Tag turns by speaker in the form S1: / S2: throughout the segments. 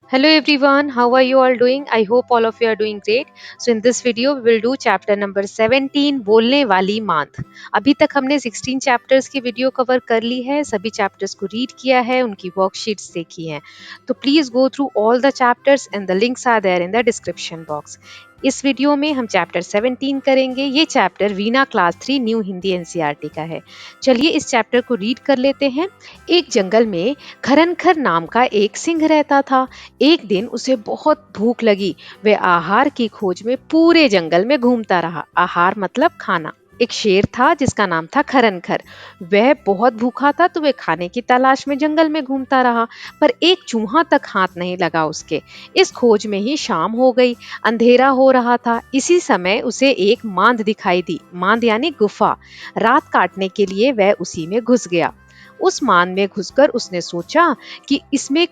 S1: Hello everyone, how are you all doing? I hope all of you are doing great. So in this video we will do chapter number 17 बोलने वाली मांद। अभी तक हमने 16 chapters की video cover कर ली है, सभी चैप्टर्स को रीड किया है, उनकी वर्कशीट्स देखी हैं। तो please go through all the chapters and the links are there in the description box. इस वीडियो में हम चैप्टर 17 करेंगे। ये chapter Veena class 3 new Hindi NCERT का है। चलिए इस चैप्टर को रीड कर लेते हैं। एक जंगल में खरनखर नाम का एक सिंह रहता था। एक दिन उसे बहुत भूख लगी। वह आहार की खोज में पूरे जंगल में घूमता रहा। आहार मतलब खाना। एक शेर था जिसका नाम था खरनखर। वह बहुत भूखा था तो वह खाने की तलाश में जंगल में घूमता रहा, पर एक चूहा तक हाथ नहीं लगा उसके। इस खोज में ही शाम हो गई, अंधेरा हो रहा था। इसी समय उसे एक मांद दिखाई दी। मांद यानी गुफा। रात काटने के लिए वह उसी में घुस गया। उस मांद में घुसकर उसने सोचा कि इसमें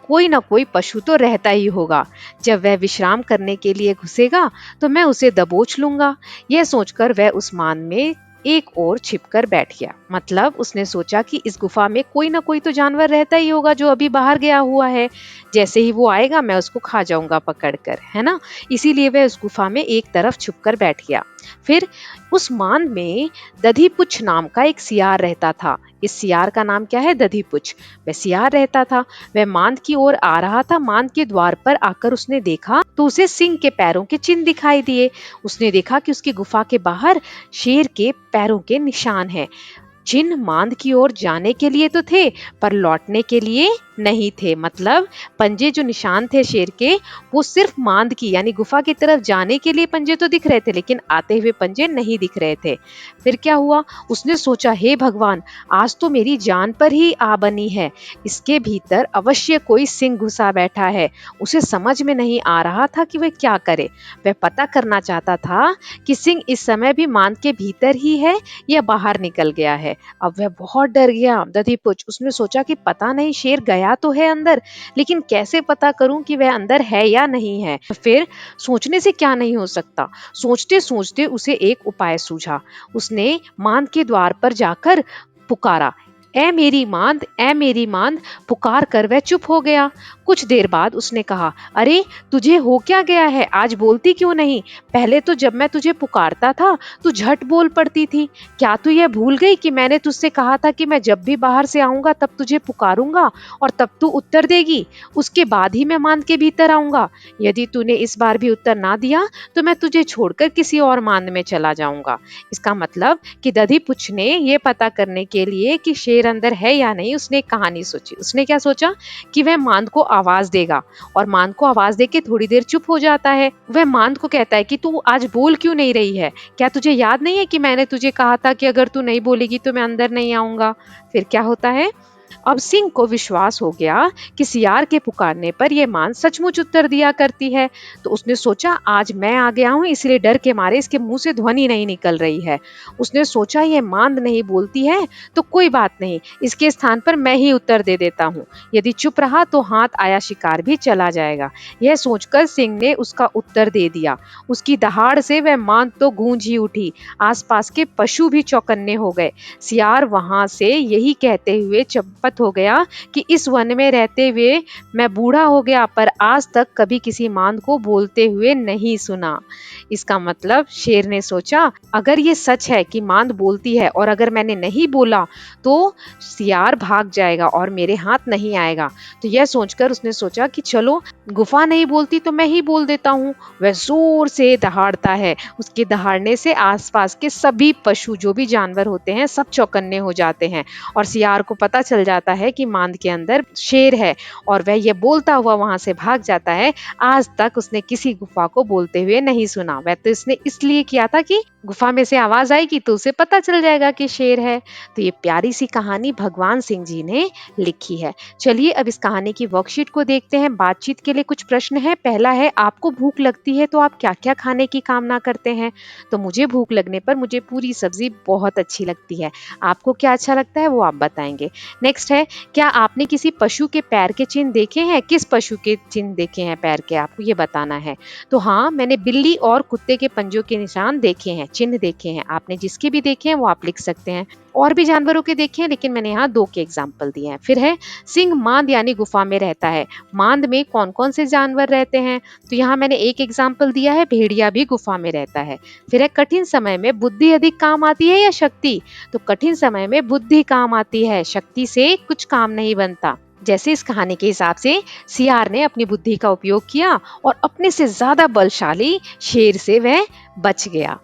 S1: कोई ना कोई पशु तो रहता ही होगा। जब वह विश्राम करने के लिए घुसेगा तो मैं उसे दबोच लूंगा। यह सोचकर वह उस मान में एक ओर छिपकर बैठ गया। मतलब उसने सोचा कि इस गुफा में कोई ना कोई तो जानवर रहता ही होगा जो अभी बाहर गया हुआ है। जैसे ही वो आएगा मैं उसको खा जाऊंगा पकड़कर, है ना। इसीलिए वह उस गुफा में एक तरफ छुपकर बैठ गया। फिर उस मान में दधीपुछ नाम का एक सियार रहता था। इस सियार का नाम क्या है? दधीपुछ। वह सियार रहता था। वह मांद की ओर आ रहा था। मांद के द्वार पर आकर उसने देखा तो उसे सिंह के पैरों के चिन्ह दिखाई दिए। उसने देखा कि उसकी गुफा के बाहर शेर के पैरों के निशान हैं। चिन्ह मांद की ओर जाने के लिए तो थे, पर लौटने के लिए नहीं थे। मतलब पंजे जो निशान थे शेर के, वो सिर्फ मांद की यानी गुफा की तरफ जाने के लिए पंजे तो दिख रहे थे, लेकिन आते हुए पंजे नहीं दिख रहे थे। फिर क्या हुआ? उसने सोचा, हे भगवान, आज तो मेरी जान पर ही आ बनी है। इसके भीतर अवश्य कोई सिंह घुसा बैठा है। उसे समझ में नहीं आ रहा था कि वह क्या करे। वह पता करना चाहता था कि सिंह इस समय भी मांद के भीतर ही है या बाहर निकल गया है। अब वह बहुत डर गया। दधीपुछ, उसने सोचा कि पता नहीं शेर गया तो है अंदर, लेकिन कैसे पता करूं कि वह अंदर है या नहीं है। फिर सोचने से क्या नहीं हो सकता। सोचते सोचते उसे एक उपाय सूझा। उसने मांद के द्वार पर जाकर पुकारा, ए मेरी मांद, ए मेरी मांद। पुकार कर वह चुप हो गया। कुछ देर बाद उसने कहा, अरे तुझे हो क्या गया है? आज बोलती क्यों नहीं? पहले तो जब मैं तुझे पुकारता था तू झट बोल पड़ती थी। क्या तू यह भूल गई कि मैंने तुझसे कहा था कि मैं जब भी बाहर से आऊंगा तब तुझे पुकारूंगा और तब तू उत्तर देगी, उसके बाद ही मैं मांद के भीतर आऊंगा। यदि तूने इस बार भी उत्तर ना दिया तो मैं तुझे छोड़कर किसी और मांद में चला जाऊंगा। इसका मतलब कि दधीपुछ ने यह पता करने के लिए कि शेर अंदर है या नहीं, उसने एक कहानी सोची। उसने क्या सोचा कि वह मांद को आवाज देगा, और मांद को आवाज देके थोड़ी देर चुप हो जाता है। वह मांद को कहता है कि तू आज बोल क्यों नहीं रही है? क्या तुझे याद नहीं है कि मैंने तुझे कहा था कि अगर तू नहीं बोलेगी तो मैं अंदर नहीं आऊंगा? फिर क्या होता है? अब सिंह को विश्वास हो गया कि सियार के पुकारने पर यह मांद सचमुच उत्तर दिया करती है। तो उसने सोचा, आज मैं आ गया हूं, इसलिए डर के मारे इसके मुंह से ध्वनि नहीं निकल रही है। उसने सोचा, यह मांद नहीं बोलती है तो कोई बात नहीं, इसके स्थान पर मैं ही उत्तर दे देता हूँ। यदि चुप रहा तो हाथ आया शिकार भी चला जाएगा। यह सोचकर सिंह ने उसका उत्तर दे दिया। उसकी दहाड़ से वह मांद तो गूंज ही उठी। आसपास के पशु भी चौकन्ने हो गए। सियार वहां से यही कहते हुए चंपत हो गया कि इस वन में रहते हुए मैं बूढ़ा हो गया, पर आज तक कभी किसी मांद को बोलते हुए नहीं सुना। इसका मतलब शेर ने सोचा, अगर ये सच है कि मांद बोलती है और अगर मैंने नहीं बोला तो सियार भाग जाएगा और मेरे हाथ नहीं आएगा। तो यह सोचकर उसने सोचा कि चलो, गुफा नहीं बोलती तो मैं ही बोल देता हूँ। वह जोर से दहाड़ता है। उसके दहाड़ने से आसपास के सभी पशु, जो भी जानवर होते हैं, सब चौकन्ने हो जाते हैं और सियार को पता चल जाता है कि मांद के अंदर शेर है, और वह ये बोलता हुआ वहां से भाग जाता है। आज तक उसने किसी गुफा को बोलते हुए नहीं सुना। वह तो इसने इसलिए किया था कि गुफा में से आवाज आएगी तो उसे पता चल जाएगा कि शेर है। तो ये प्यारी सी कहानी भगवान सिंह जी ने लिखी है। चलिए अब इस कहानी की वर्कशीट को देखते हैं। बातचीत के लिए कुछ प्रश्न है। पहला है, आपको भूख लगती है तो आप क्या क्या खाने की कामना करते हैं? तो मुझे भूख लगने पर मुझे पूरी सब्जी बहुत अच्छी लगती है। आपको क्या अच्छा लगता है वो आप बताएंगे। नेक्स्ट है, क्या आपने किसी पशु के पैर के चिन्ह देखे हैं? किस पशु के चिन्ह देखे हैं पैर के, आपको ये बताना है। तो हाँ, मैंने बिल्ली और कुत्ते के पंजों के निशान देखे हैं। चिन्ह देखे हैं। आपने जिसके भी देखे हैं वो आप लिख सकते हैं। और भी जानवरों के देखे हैं, लेकिन मैंने यहाँ 2 के एग्जाम्पल दिए हैं। फिर है सिंह मांद यानी गुफा में रहता है। मांद में कौन कौन से जानवर रहते हैं? तो यहाँ मैंने एक एग्जाम्पल दिया है, भेड़िया भी गुफा में रहता है। फिर है कठिन समय में बुद्धि अधिक काम आती है या शक्ति? तो कठिन समय में बुद्धि काम आती है, शक्ति से कुछ काम नहीं बनता। जैसे इस कहानी के हिसाब से सियार ने अपनी बुद्धि का उपयोग किया और अपने से ज्यादा बलशाली शेर से वह बच गया।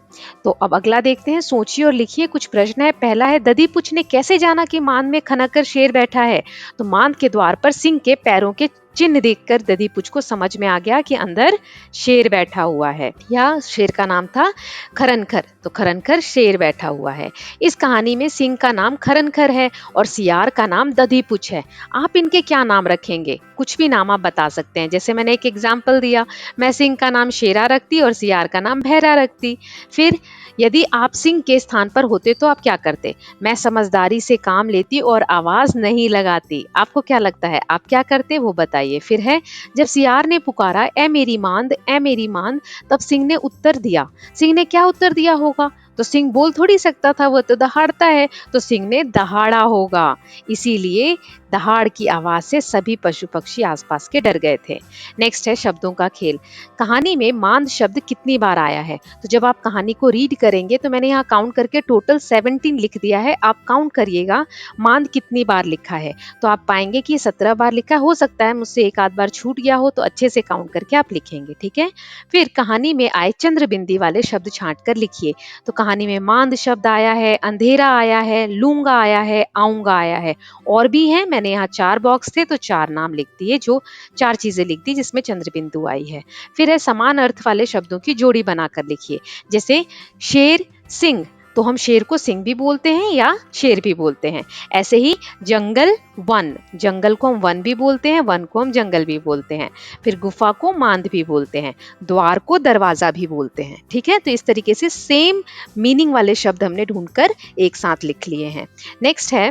S1: तो अब अगला देखते हैं, सोचिए और लिखिए कुछ प्रश्न है। पहला है, दधीपुछ ने कैसे जाना कि मांद में खनक शेर बैठा है? तो मांद के द्वार पर सिंह के पैरों के चिन्ह देखकर दधीपुछ को समझ में आ गया कि अंदर शेर बैठा हुआ है, या शेर का नाम था खरनखर, तो खरनखर शेर बैठा हुआ है। इस कहानी में सिंह का नाम खरनखर है और सियार का नाम दधीपुछ है। आप इनके क्या नाम रखेंगे? कुछ भी नाम आप बता सकते हैं। जैसे मैंने एक एग्जाम्पल दिया, मैं सिंह का नाम शेरा रखती और सियार का नाम बहरा रखती। फिर यदि आप सिंह के स्थान पर होते तो आप क्या करते? मैं समझदारी से काम लेती और आवाज नहीं लगाती। आपको क्या लगता है आप क्या करते, वो बताइए। फिर है, जब सियार ने पुकारा ए मेरी मांद, ए मेरी मांद, तब सिंह ने उत्तर दिया। सिंह ने क्या उत्तर दिया होगा? तो सिंह बोल थोड़ी सकता था, वो तो दहाड़ता है, तो सिंह ने दहाड़ा होगा। इसीलिए दहाड़ की आवाज से सभी पशु पक्षी आसपास के डर गए थे। नेक्स्ट है शब्दों का खेल। कहानी में मांद शब्द कितनी बार आया है? तो जब आप कहानी को रीड करेंगे तो मैंने यहाँ काउंट करके टोटल 17 लिख दिया है। आप काउंट करिएगा मांद कितनी बार लिखा है, तो आप पाएंगे कि 17 बार लिखा। हो सकता है मुझसे एक आध बार छूट गया हो, तो अच्छे से काउंट करके आप लिखेंगे, ठीक है। फिर कहानी में आए चंद्र बिंदी वाले शब्द छांट कर लिखिए। तो कहानी में मांद शब्द आया है, अंधेरा आया है, लूंगा आया है, आऊंगा आया है, और भी है। मैंने यहाँ 4 बॉक्स थे तो 4 नाम लिख दिए, जो 4 चीजें लिख दी जिसमें चंद्र बिंदु आई है। फिर है समान अर्थ वाले शब्दों की जोड़ी बनाकर लिखिए। जैसे शेर सिंह, तो हम शेर को सिंह भी बोलते हैं या शेर भी बोलते हैं। ऐसे ही जंगल वन, जंगल को हम वन भी बोलते हैं, वन को हम जंगल भी बोलते हैं। फिर गुफा को मांद भी बोलते हैं, द्वार को दरवाजा भी बोलते हैं, ठीक है। तो इस तरीके से सेम मीनिंग वाले शब्द हमने ढूंढकर एक साथ लिख लिए हैं। नेक्स्ट है,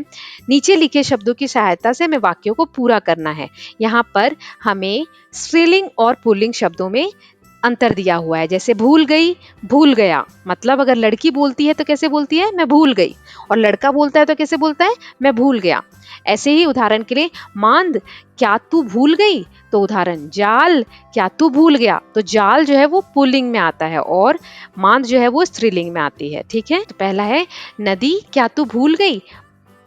S1: नीचे लिखे शब्दों की सहायता से हमें वाक्यों को पूरा करना है। यहाँ पर हमें स्त्रीलिंग और पुल्लिंग शब्दों में अंतर दिया हुआ है। जैसे भूल गई, भूल गया, मतलब अगर लड़की बोलती है तो कैसे बोलती है? मैं भूल गई। और लड़का बोलता है तो कैसे बोलता है? मैं भूल गया। ऐसे ही उदाहरण के लिए, मांद क्या तू भूल गई, तो उदाहरण जाल क्या तू भूल गया, तो जाल जो है वो पुल्लिंग में आता है और मांद जो है वो स्त्रीलिंग में आती है, ठीक है। तो पहला है नदी क्या तू भूल गई,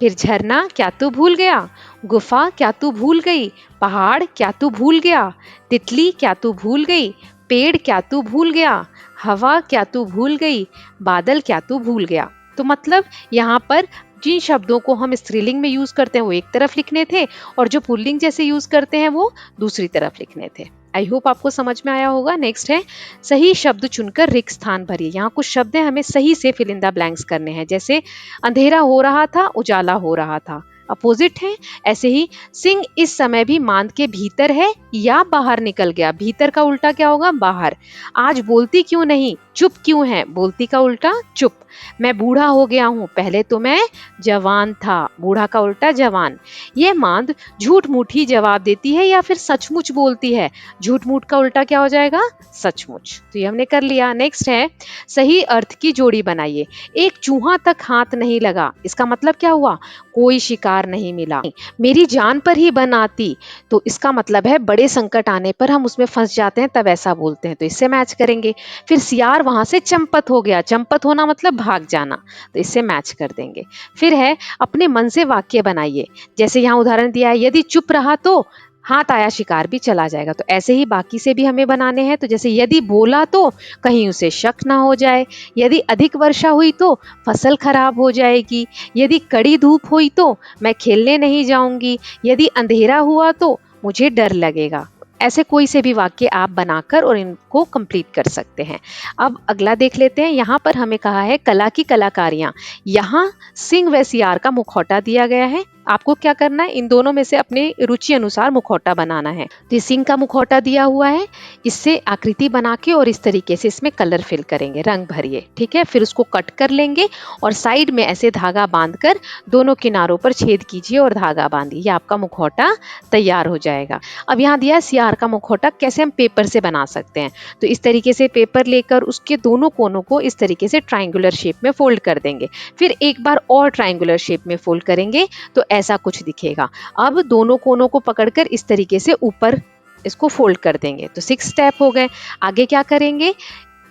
S1: फिर झरना क्या तू भूल गया, गुफा क्या तू भूल गई, पहाड़ क्या तू भूल गया, तितली क्या तू भूल गई, पेड़ क्या तू भूल गया, हवा क्या तू भूल गई, बादल क्या तू भूल गया। तो मतलब यहाँ पर जिन शब्दों को हम स्त्रीलिंग में यूज करते हैं वो एक तरफ लिखने थे, और जो पुल्लिंग जैसे यूज करते हैं वो दूसरी तरफ लिखने थे। आई होप आपको समझ में आया होगा। नेक्स्ट है, सही शब्द चुनकर रिक्त स्थान भरिए। यहाँ कुछ शब्द हैं, हमें सही से फिल इन द ब्लैंक्स करने हैं। जैसे अंधेरा हो रहा था, उजाला हो रहा था, अपोजिट है। ऐसे ही सिंह इस समय भी मांद के भीतर है या बाहर निकल गया, भीतर का उल्टा क्या होगा? बाहर। आज बोलती क्यों नहीं, चुप क्यों है, बोलती का उल्टा चुप। मैं बूढ़ा हो गया हूँ, पहले तो मैं जवान था, बूढ़ा का उल्टा जवान। ये मांद झूठ मूठ ही जवाब देती है या फिर सचमुच बोलती है, झूठ मूठ का उल्टा क्या हो जाएगा? सचमुच। तो ये हमने कर लिया। नेक्स्ट है, सही अर्थ की जोड़ी बनाइए। एक चूहा तक हाथ नहीं लगा, इसका मतलब क्या हुआ? कोई शिकार नहीं मिला। मेरी जान पर ही बन आती, तो इसका मतलब है बड़े संकट आने पर हम उसमें फंस जाते हैं तब ऐसा बोलते हैं, तो इससे मैच करेंगे। फिर सियार वहां से चंपत हो गया, चंपत होना मतलब भाग जाना, तो इससे मैच कर देंगे। फिर है, अपने मन से वाक्य बनाइए। जैसे यहाँ उदाहरण दिया है, यदि चुप रहा तो हाथ आया शिकार भी चला जाएगा, तो ऐसे ही बाकी से भी हमें बनाने हैं। तो जैसे यदि बोला तो कहीं उसे शक ना हो जाए, यदि अधिक वर्षा हुई तो फसल खराब हो जाएगी, यदि कड़ी धूप हुई तो मैं खेलने नहीं जाऊंगी, यदि अंधेरा हुआ तो मुझे डर लगेगा। ऐसे कोई से भी वाक्य आप बनाकर और इनको कंप्लीट कर सकते हैं। अब अगला देख लेते हैं। यहाँ पर हमें कहा है कला की कलाकारियां। यहाँ सिंह व सियार का मुखौटा दिया गया है, आपको क्या करना है, इन दोनों में से अपने रुचि अनुसार मुखौटा बनाना है। तो ये सिंह का मुखौटा दिया हुआ है, इससे आकृति बना के और इस तरीके से इसमें कलर फिल करेंगे, रंग भरिए, ठीक है। फिर उसको कट कर लेंगे और साइड में ऐसे धागा बांधकर दोनों किनारों पर छेद कीजिए और धागा बांधिए, ये आपका मुखौटा तैयार हो जाएगा। अब यहाँ दिया है सियार का मुखौटा कैसे हम पेपर से बना सकते हैं। तो इस तरीके से पेपर लेकर उसके दोनों कोनों को इस तरीके से ट्राइंगुलर शेप में फोल्ड कर देंगे, फिर एक बार और ट्राइंगुलर शेप में फोल्ड करेंगे तो ऐसा कुछ दिखेगा। अब दोनों कोनों को पकड़कर इस तरीके से ऊपर इसको फोल्ड कर देंगे, तो 6 स्टेप हो गए। आगे क्या करेंगे,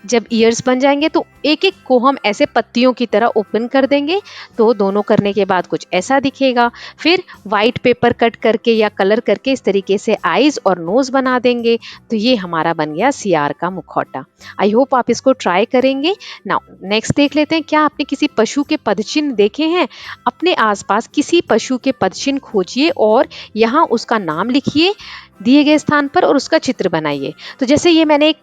S1: जब ईयर्स बन जाएंगे तो एक एक को हम ऐसे पत्तियों की तरह ओपन कर देंगे, तो दोनों करने के बाद कुछ ऐसा दिखेगा। फिर वाइट पेपर कट करके या कलर करके इस तरीके से आईज और नोज बना देंगे, तो ये हमारा बन गया सियार का मुखौटा। आई होप आप इसको ट्राई करेंगे। नाउ नेक्स्ट देख लेते हैं, क्या आपने किसी पशु के पदचिन्ह देखे हैं। अपने आसपास किसी पशु के पदचिन्ह खोजिए और यहाँ उसका नाम लिखिए दिए गए स्थान पर और उसका चित्र बनाइए। तो जैसे ये मैंने एक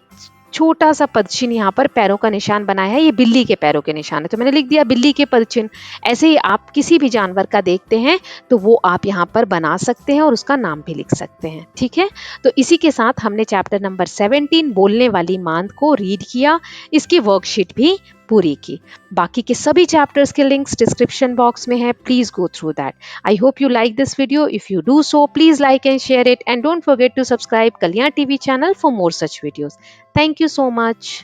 S1: छोटा सा पदचिन्ह यहाँ पर पैरों का निशान बनाया है, ये बिल्ली के पैरों के निशान है, तो मैंने लिख दिया बिल्ली के पदचिन्ह। ऐसे ही आप किसी भी जानवर का देखते हैं तो वो आप यहाँ पर बना सकते हैं और उसका नाम भी लिख सकते हैं, ठीक है। तो इसी के साथ हमने चैप्टर नंबर 17 बोलने वाली मांद को रीड किया, इसकी वर्कशीट भी पूरी की। बाकी के सभी चैप्टर्स के लिंक्स डिस्क्रिप्शन बॉक्स में है, please go through that. I hope you like this video. If you do so, please like and share it, and don't forget to subscribe Kalyan TV channel for more such videos. Thank you so much.